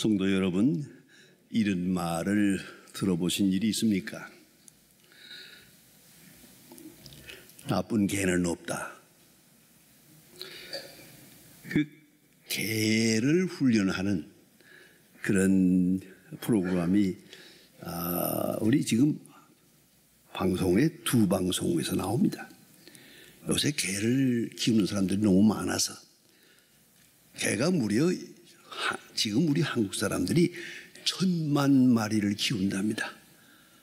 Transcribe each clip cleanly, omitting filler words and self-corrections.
성도 여러분, 이런 말을 들어보신 일이 있습니까? 나쁜 개는 없다. 그 개를 훈련하는 그런 프로그램이 우리 지금 방송에 두 방송에서 나옵니다. 요새 개를 키우는 사람들이 너무 많아서 개가 무려 지금 우리 한국 사람들이 1000만 마리를 키운답니다.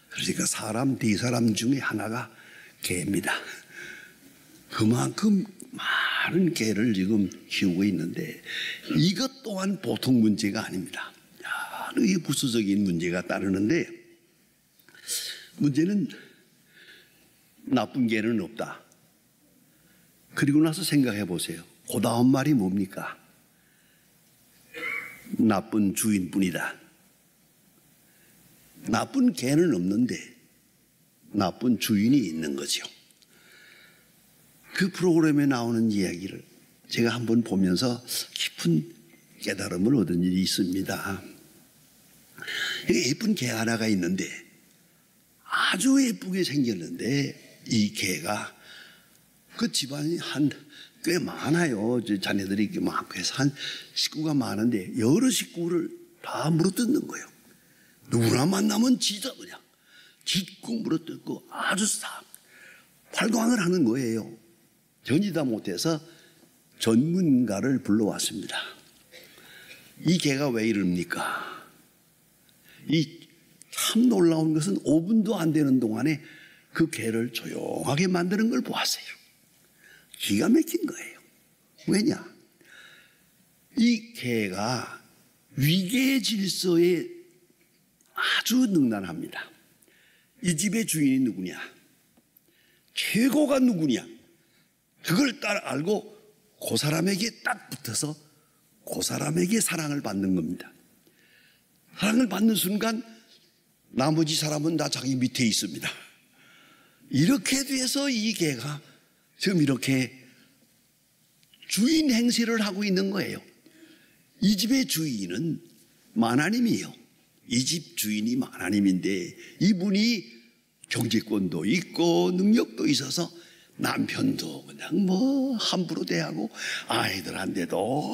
그러니까 사람, 대사람 중에 하나가 개입니다. 그만큼 많은 개를 지금 키우고 있는데 이것 또한 보통 문제가 아닙니다. 여러 부수적인 문제가 따르는데 문제는 나쁜 개는 없다. 그리고 나서 생각해 보세요. 그 다음 말이 뭡니까? 나쁜 주인뿐이다. 나쁜 개는 없는데 나쁜 주인이 있는 거죠. 그 프로그램에 나오는 이야기를 제가 한번 보면서 깊은 깨달음을 얻은 일이 있습니다. 예쁜 개 하나가 있는데 아주 예쁘게 생겼는데 이 개가 그 집안이 꽤 많아요. 자네들이 막 해서 한 식구가 많은데 여러 식구를 다 물어뜯는 거예요. 누구나 만나면 진짜 그냥 짖고 물어뜯고 아주 활광을 하는 거예요. 견디다 못해서 전문가를 불러왔습니다. 이 개가 왜 이럽니까? 이 참 놀라운 것은 5분도 안 되는 동안에 그 개를 조용하게 만드는 걸 보았어요. 기가 막힌 거예요. 왜냐? 이 개가 위계 질서에 아주 능란합니다. 이 집의 주인이 누구냐? 최고가 누구냐? 그걸 딱 알고 그 사람에게 딱 붙어서 그 사람에게 사랑을 받는 겁니다. 사랑을 받는 순간 나머지 사람은 다 자기 밑에 있습니다. 이렇게 돼서 이 개가 지금 이렇게 주인 행세를 하고 있는 거예요. 이 집의 주인은 만하님이에요. 이 집 주인이 만하님인데 이분이 경제권도 있고 능력도 있어서 남편도 그냥 뭐 함부로 대하고 아이들한테도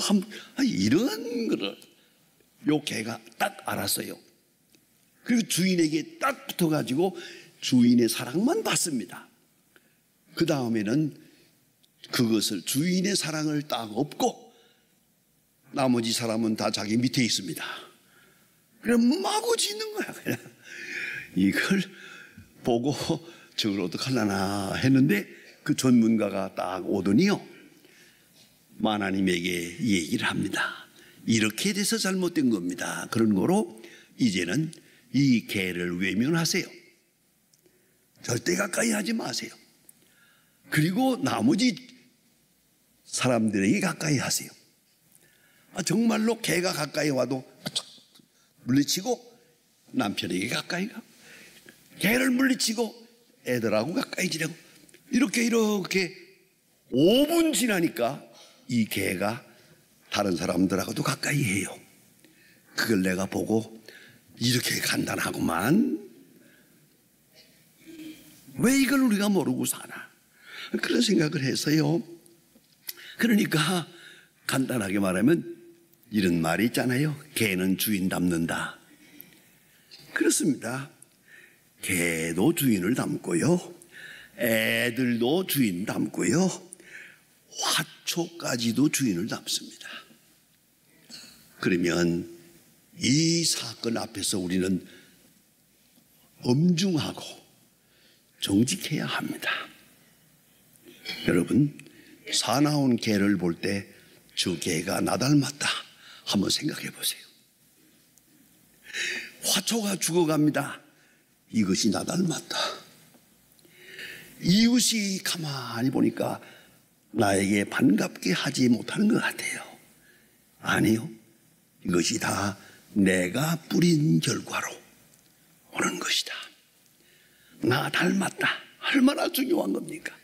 이런 거를 요 개가 딱 알았어요. 그리고 주인에게 딱 붙어가지고 주인의 사랑만 받습니다. 그 다음에는 그것을 주인의 사랑을 딱 얻고 나머지 사람은 다 자기 밑에 있습니다. 그냥 마구 짖는 거야. 그냥 이걸 보고 저걸 어떡하려나 했는데 그 전문가가 딱 오더니요 만하님에게 얘기를 합니다. 이렇게 돼서 잘못된 겁니다. 그런 거로 이제는 이 개를 외면하세요. 절대 가까이 하지 마세요. 그리고 나머지 사람들에게 가까이 하세요. 정말로 개가 가까이 와도 물리치고 남편에게 가까이 가고 개를 물리치고 애들하고 가까이 지내고 이렇게 5분 지나니까 이 개가 다른 사람들하고도 가까이 해요. 그걸 내가 보고 이렇게 간단하구만. 왜 이걸 우리가 모르고 사나? 그런 생각을 해서요. 그러니까 간단하게 말하면 이런 말이 있잖아요. 개는 주인 닮는다. 그렇습니다. 개도 주인을 닮고요. 애들도 주인 닮고요. 화초까지도 주인을 닮습니다. 그러면 이 사건 앞에서 우리는 엄중하고 정직해야 합니다. 여러분, 사나운 개를 볼 때 저 개가 나 닮았다 한번 생각해 보세요. 화초가 죽어갑니다. 이것이 나 닮았다. 이웃이 가만히 보니까 나에게 반갑게 하지 못하는 것 같아요. 아니요. 이것이 다 내가 뿌린 결과로 오는 것이다. 나 닮았다. 얼마나 중요한 겁니까?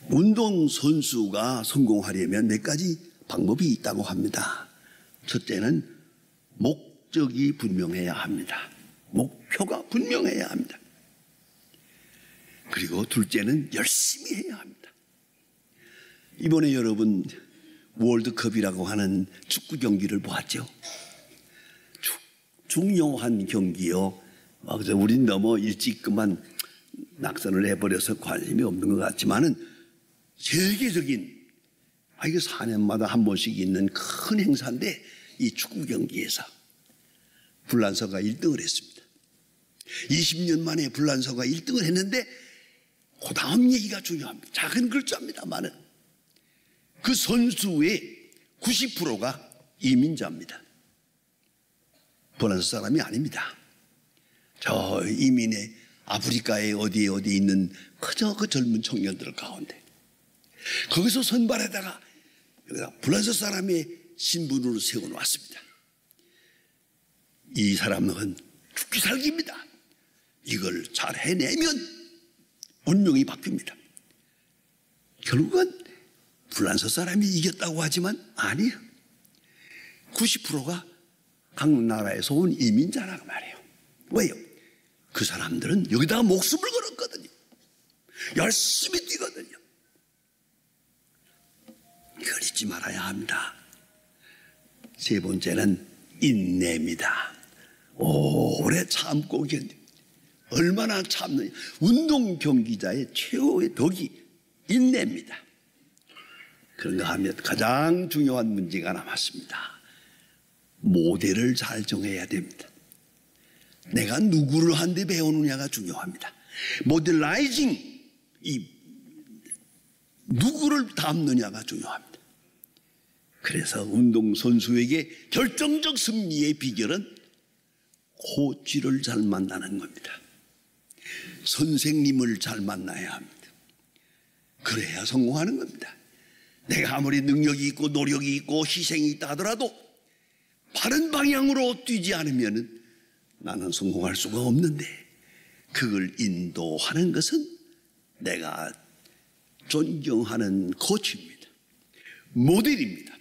운동선수가 성공하려면 몇 가지 방법이 있다고 합니다. 첫째는 목적이 분명해야 합니다. 목표가 분명해야 합니다. 그리고 둘째는 열심히 해야 합니다. 이번에 여러분 월드컵이라고 하는 축구 경기를 보았죠? 중요한 경기요. 우린 너무 일찍 그만 낙선을 해버려서 관심이 없는 것 같지만은 세계적인, 이게 4년마다 한 번씩 있는 큰 행사인데 이 축구 경기에서 불란서가 1등을 했습니다. 20년 만에 불란서가 1등을 했는데 그 다음 얘기가 중요합니다. 작은 글자입니다만은 그 선수의 90%가 이민자입니다. 불란서 사람이 아닙니다. 저 이민의 아프리카에 어디에 있는 그저 그 젊은 청년들 가운데 거기서 선발에다가 여기다 불란서 사람의 신분으로 세워놓았습니다. 이 사람은 죽기 살기입니다. 이걸 잘 해내면 운명이 바뀝니다. 결국은 불란서 사람이 이겼다고 하지만 아니에요. 90%가 각 나라에서 온 이민자라고 말해요. 왜요? 그 사람들은 여기다가 목숨을 걸었거든요. 열심히 뛰거든요. 이걸 잊지 말아야 합니다. 세 번째는 인내입니다. 오래 참고 견뎌. 얼마나 참느냐. 운동 경기자의 최고의 덕이 인내입니다. 그런가 하면 가장 중요한 문제가 남았습니다. 모델을 잘 정해야 됩니다. 내가 누구를 한데 배우느냐가 중요합니다. 모델라이징, 누구를 닮느냐가 중요합니다. 그래서 운동선수에게 결정적 승리의 비결은 코치를 잘 만나는 겁니다. 선생님을 잘 만나야 합니다. 그래야 성공하는 겁니다. 내가 아무리 능력이 있고 노력이 있고 희생이 있다 하더라도 바른 방향으로 뛰지 않으면 나는 성공할 수가 없는데, 그걸 인도하는 것은 내가 존경하는 코치입니다. 모델입니다.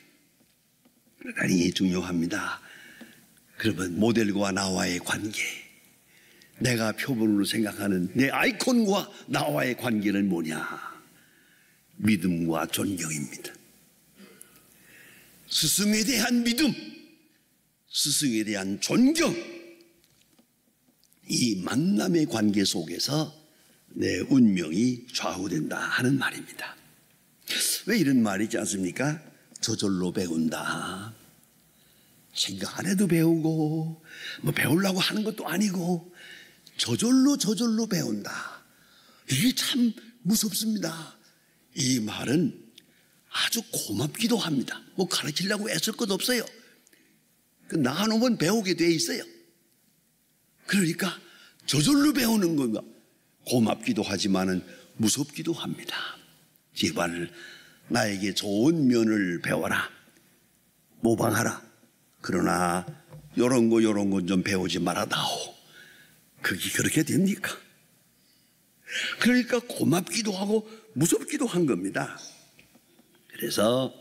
대단히 중요합니다. 그러면 모델과 나와의 관계, 내가 표본으로 생각하는 내 아이콘과 나와의 관계는 뭐냐? 믿음과 존경입니다. 스승에 대한 믿음, 스승에 대한 존경, 이 만남의 관계 속에서 내 운명이 좌우된다 하는 말입니다. 왜 이런 말이지 않습니까? 저절로 배운다. 생각 안 해도 배우고 배우려고 하는 것도 아니고 저절로 배운다. 이게 참 무섭습니다. 이 말은 아주 고맙기도 합니다. 가르치려고 애쓸 것 없어요. 나눠면 배우게 돼 있어요. 그러니까 저절로 배우는 건가 고맙기도 하지만은 무섭기도 합니다. 제발 나에게 좋은 면을 배워라, 모방하라. 그러나 요런 거 좀 배우지 말아다오. 그게 그렇게 됩니까? 그러니까 고맙기도 하고 무섭기도 한 겁니다. 그래서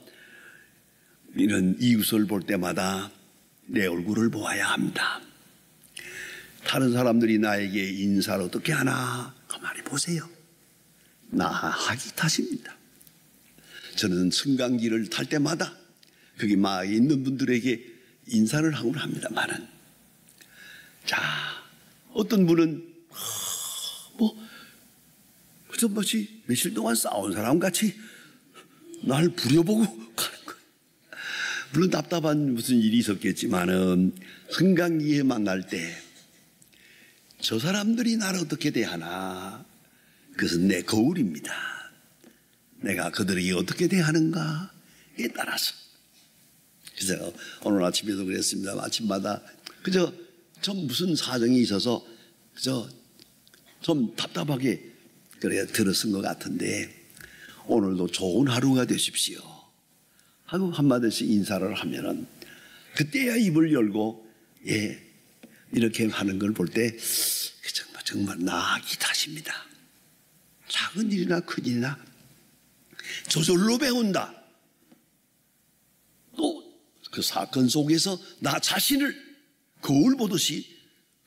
이런 이웃을 볼 때마다 내 얼굴을 보아야 합니다. 다른 사람들이 나에게 인사를 어떻게 하나 가만히 보세요. 나 하기 탓입니다. 저는 승강기를 탈 때마다 거기 막 있는 분들에게 인사를 하곤 합니다만은, 자, 어떤 분은 그저 마치 며칠 동안 싸운 사람 같이 날 부려보고 가는 거예요. 물론 답답한 무슨 일이 있었겠지만은 승강기에 만날 때 저 사람들이 나를 어떻게 대하나, 그것은 내 거울입니다. 내가 그들에게 어떻게 대하는가에 따라서. 그래서 오늘 아침에도 그랬습니다. 아침마다 그저 좀 무슨 사정이 있어서 그저 좀 답답하게 그래 들었은 것 같은데, 오늘도 좋은 하루가 되십시오 하고 한마디씩 인사를 하면은 그때야 입을 열고 이렇게 하는 걸 볼 때 정말 나기 탓입니다. 작은 일이나 큰 일이나 저절로 배운다. 또 그 사건 속에서 나 자신을 거울 보듯이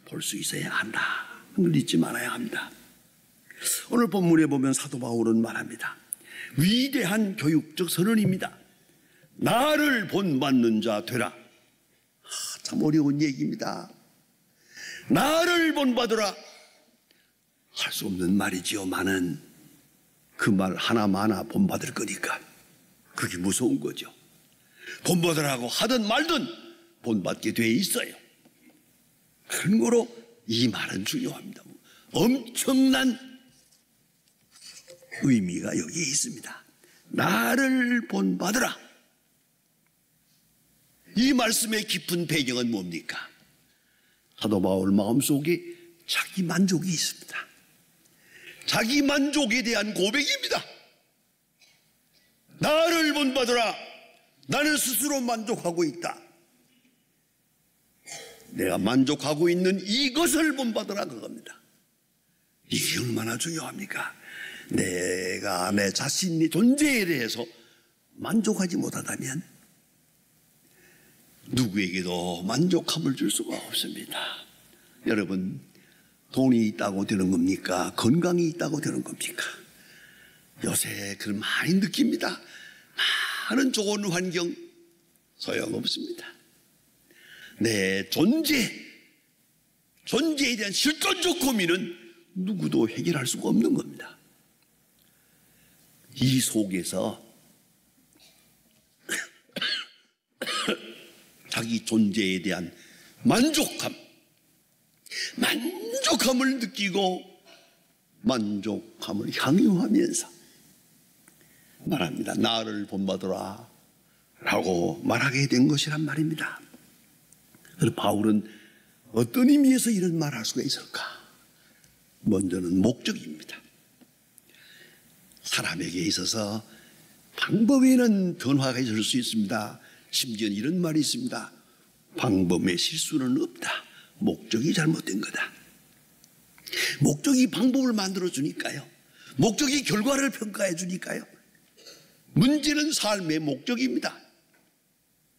볼 수 있어야 한다. 그걸 잊지 말아야 합니다. 오늘 본문에 보면 사도 바울은 말합니다. 위대한 교육적 선언입니다. 나를 본받는 자 되라. 참 어려운 얘기입니다. 나를 본받으라. 할 수 없는 말이지요만은 그 말 하나마나 본받을 거니까 그게 무서운 거죠. 본받으라고 하든 말든 본받게 돼 있어요. 그런 거로 이 말은 중요합니다. 엄청난 의미가 여기에 있습니다. 나를 본받으라. 이 말씀의 깊은 배경은 뭡니까? 사도 바울 마음속에 자기 만족이 있습니다. 자기 만족에 대한 고백입니다. 나를 본받으라. 나는 스스로 만족하고 있다. 내가 만족하고 있는 이것을 본받으라 그겁니다. 이게 얼마나 중요합니까? 내가 내 자신의 존재에 대해서 만족하지 못하다면 누구에게도 만족함을 줄 수가 없습니다. 여러분, 돈이 있다고 되는 겁니까? 건강이 있다고 되는 겁니까? 요새 그걸 많이 느낍니다. 많은 좋은 환경 소용없습니다. 내 존재에 대한 실존적 고민은 누구도 해결할 수가 없는 겁니다. 이 속에서 자기 존재에 대한 만족함을 느끼고 만족함을 향유하면서 말합니다. 나를 본받으라 라고 말하게 된 것이란 말입니다. 그래서 바울은 어떤 의미에서 이런 말할 수가 있을까? 먼저는 목적입니다. 사람에게 있어서 방법에는 변화가 있을 수 있습니다. 심지어 이런 말이 있습니다. 방법에 실수는 없다. 목적이 잘못된 거다. 목적이 방법을 만들어 주니까요. 목적이 결과를 평가해 주니까요. 문제는 삶의 목적입니다.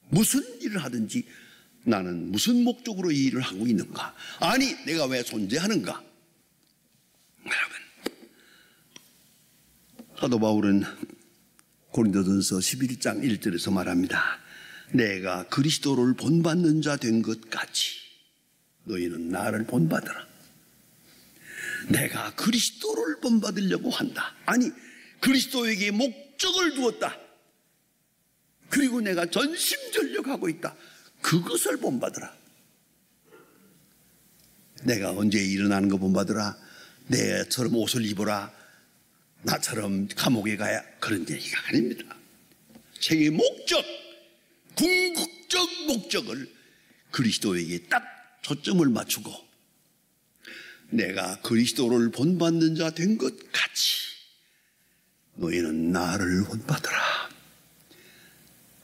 무슨 일을 하든지 나는 무슨 목적으로 이 일을 하고 있는가? 아니, 내가 왜 존재하는가? 여러분, 사도 바울은 고린도전서 11장 1절에서 말합니다. 내가 그리스도를 본받는 자 된 것 같이 너희는 나를 본받으라. 내가 그리스도를 본받으려고 한다. 아니, 그리스도에게 목적을 두었다. 그리고 내가 전심전력하고 있다. 그것을 본받으라. 내가 언제 일어나는 거 본받으라. 내처럼 옷을 입어라. 나처럼 감옥에 가야. 그런 얘기가 아닙니다. 생의 목적, 궁극적 목적을 그리스도에게 딱 초점을 맞추고 내가 그리스도를 본받는 자 된 것 같이 너희는 나를 본받으라.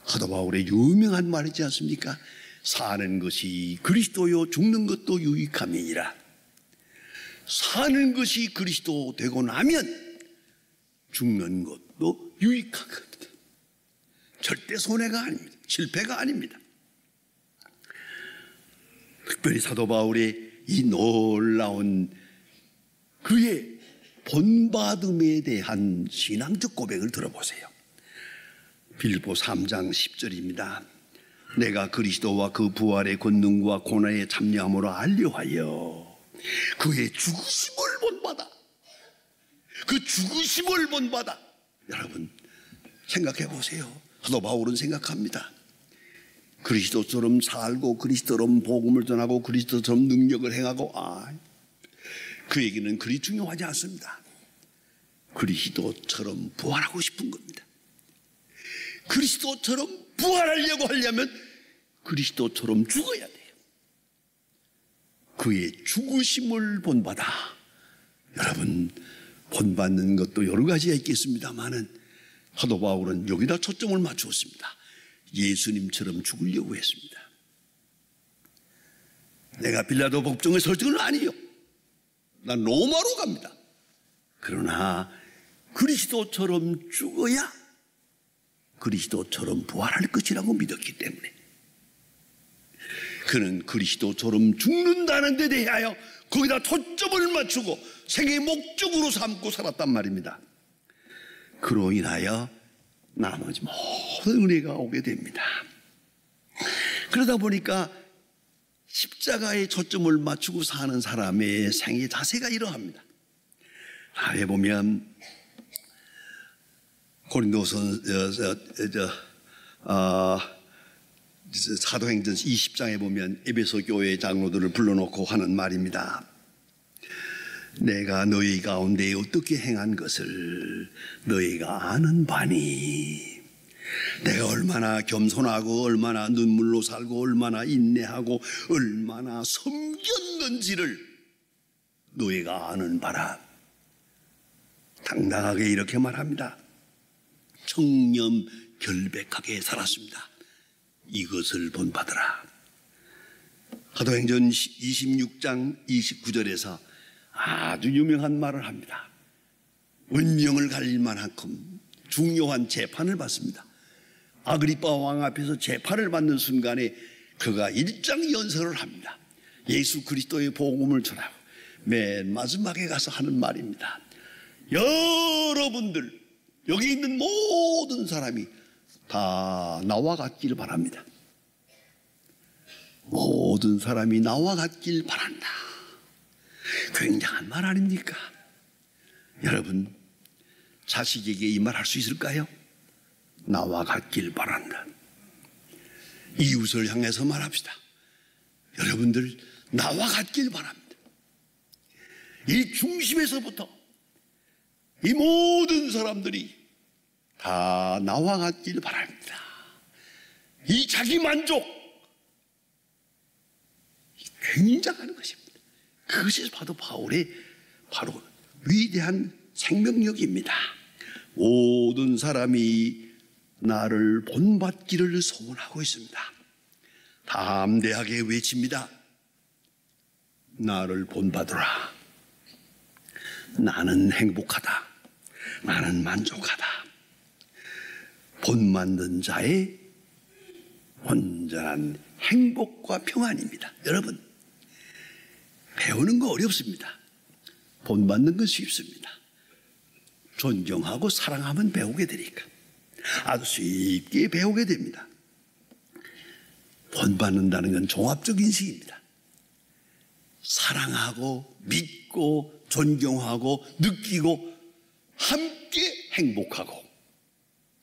사도 바울의 유명한 말이지 않습니까? 사는 것이 그리스도요 죽는 것도 유익함이니라. 사는 것이 그리스도 되고 나면 죽는 것도 유익한 겁니다. 절대 손해가 아닙니다. 실패가 아닙니다. 특별히 사도 바울의 이 놀라운 그의 본받음에 대한 신앙적 고백을 들어보세요. 빌립보 3장 10절입니다. 내가 그리스도와 그 부활의 권능과 고난에 참여함으로 알려하여 그의 죽으심을 본받아. 그 죽으심을 본받아. 여러분 생각해 보세요. 사도 바울은 생각합니다. 그리스도처럼 살고 그리스도처럼 복음을 전하고 그리스도처럼 능력을 행하고 그에게는 그리 중요하지 않습니다. 그리스도처럼 부활하고 싶은 겁니다. 그리스도처럼 부활하려고 하려면 그리스도처럼 죽어야 돼요. 그의 죽으심을 본받아. 여러분 본받는 것도 여러 가지가 있겠습니다만은 사도 바울은 여기다 초점을 맞추었습니다. 예수님처럼 죽으려고 했습니다. 내가 빌라도 법정에 설 적은 아니요. 난 로마로 갑니다. 그러나 그리스도처럼 죽어야 그리스도처럼 부활할 것이라고 믿었기 때문에 그는 그리스도처럼 죽는다는 데 대하여 거기다 초점을 맞추고 생애의 목적으로 삼고 살았단 말입니다. 그로 인하여 나머지 모든 은혜가 오게 됩니다. 그러다 보니까 십자가에 초점을 맞추고 사는 사람의 생애 자세가 이러합니다. 다음에 보면 고린도서 사도행전 20장에 보면 에베소 교회 장로들을 불러놓고 하는 말입니다. 내가 너희 가운데 어떻게 행한 것을 너희가 아는 바니, 내가 얼마나 겸손하고 얼마나 눈물로 살고 얼마나 인내하고 얼마나 섬겼는지를 너희가 아는 바라. 당당하게 이렇게 말합니다. 청렴 결백하게 살았습니다. 이것을 본받으라. 사도행전 26장 29절에서 아주 유명한 말을 합니다. 운명을 갈릴 만큼 중요한 재판을 받습니다. 아그리빠 왕 앞에서 재판을 받는 순간에 그가 일장연설을 합니다. 예수 그리스도의 복음을 전하고 맨 마지막에 가서 하는 말입니다. 여러분들, 여기 있는 모든 사람이 다 나와 같길 바랍니다. 모든 사람이 나와 같길 바란다. 굉장한 말 아닙니까? 여러분, 자식에게 이 말 할 수 있을까요? 나와 같길 바란다. 이웃을 향해서 말합시다. 여러분들 나와 같길 바랍니다. 이 중심에서부터 이 모든 사람들이 다 나와 같길 바랍니다. 이 자기 만족, 굉장한 것입니다. 그것이 바로 바울의 바로 위대한 생명력입니다. 모든 사람이 나를 본받기를 소원하고 있습니다. 담대하게 외칩니다. 나를 본받으라. 나는 행복하다. 나는 만족하다. 본받는 자의 온전한 행복과 평안입니다. 여러분, 배우는 거 어렵습니다. 본받는 건 쉽습니다. 존경하고 사랑하면 배우게 되니까 아주 쉽게 배우게 됩니다. 본받는다는 건 종합적 인식입니다. 사랑하고 믿고 존경하고 느끼고 함께 행복하고,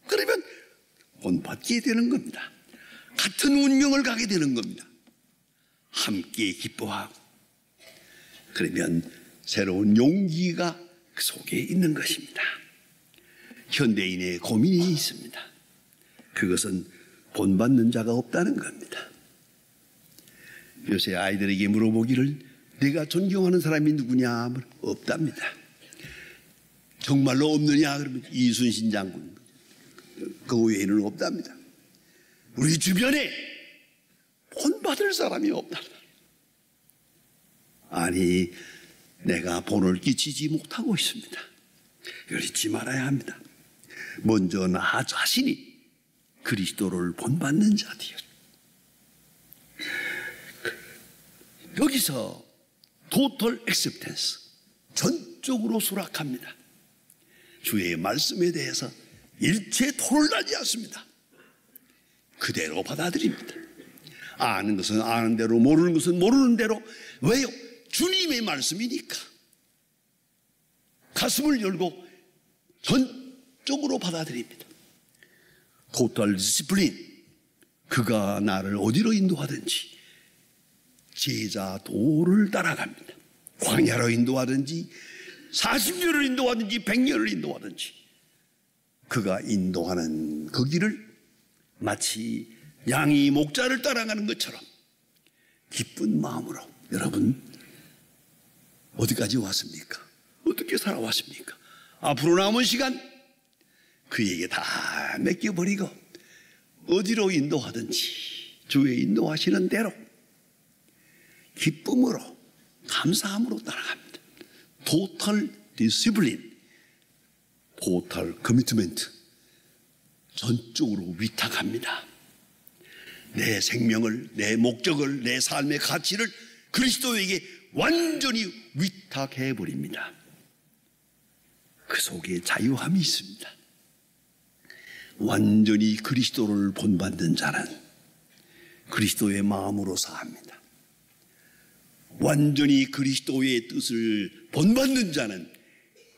그러면 본받게 되는 겁니다. 같은 운명을 가게 되는 겁니다. 함께 기뻐하고, 그러면 새로운 용기가 그 속에 있는 것입니다. 현대인의 고민이 있습니다. 그것은 본받는 자가 없다는 겁니다. 요새 아이들에게 물어보기를 내가 존경하는 사람이 누구냐? 없답니다. 정말로 없느냐? 그러면 이순신 장군, 그 외에는 없답니다. 우리 주변에 본받을 사람이 없다. 아니, 내가 본을 끼치지 못하고 있습니다. 이걸 잊지 말아야 합니다. 먼저 나 자신이 그리스도를 본받는 자디요. 여기서 total acceptance, 전적으로 수락합니다. 주의 말씀에 대해서 일체 토를 달지 않습니다. 그대로 받아들입니다. 아는 것은 아는 대로, 모르는 것은 모르는 대로. 왜요? 주님의 말씀이니까. 가슴을 열고 전적으로 받아들입니다. total discipline, 그가 나를 어디로 인도하든지 제자 도를 따라갑니다. 광야로 인도하든지 40년을 인도하든지 100년을 인도하든지 그가 인도하는 그 길을 마치 양이 목자를 따라가는 것처럼 기쁜 마음으로. 여러분, 어디까지 왔습니까? 어떻게 살아왔습니까? 앞으로 남은 시간 그에게 다 맡겨버리고 어디로 인도하든지 주의 인도하시는 대로 기쁨으로 감사함으로 따라갑니다. total discipline, total commitment, 전적으로 위탁합니다. 내 생명을, 내 목적을, 내 삶의 가치를 그리스도에게 완전히 위탁해 버립니다. 그 속에 자유함이 있습니다. 완전히 그리스도를 본받는 자는 그리스도의 마음으로 사합니다. 완전히 그리스도의 뜻을 본받는 자는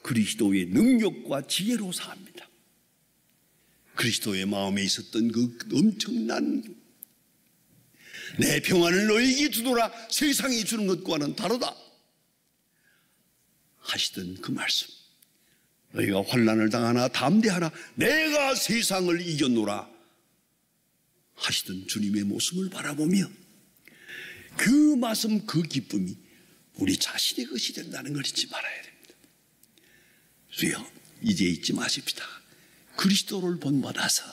그리스도의 능력과 지혜로 사합니다. 그리스도의 마음에 있었던 그 엄청난 내 평안을 너에게 주노라 세상이 주는 것과는 다르다 하시던 그 말씀, 너희가 환난을 당하나 담대하라 내가 세상을 이겼노라 하시던 주님의 모습을 바라보며 그 말씀, 그 기쁨이 우리 자신의 것이 된다는 걸 잊지 말아야 됩니다. 주여, 이제 잊지 마십시다. 그리스도를 본받아서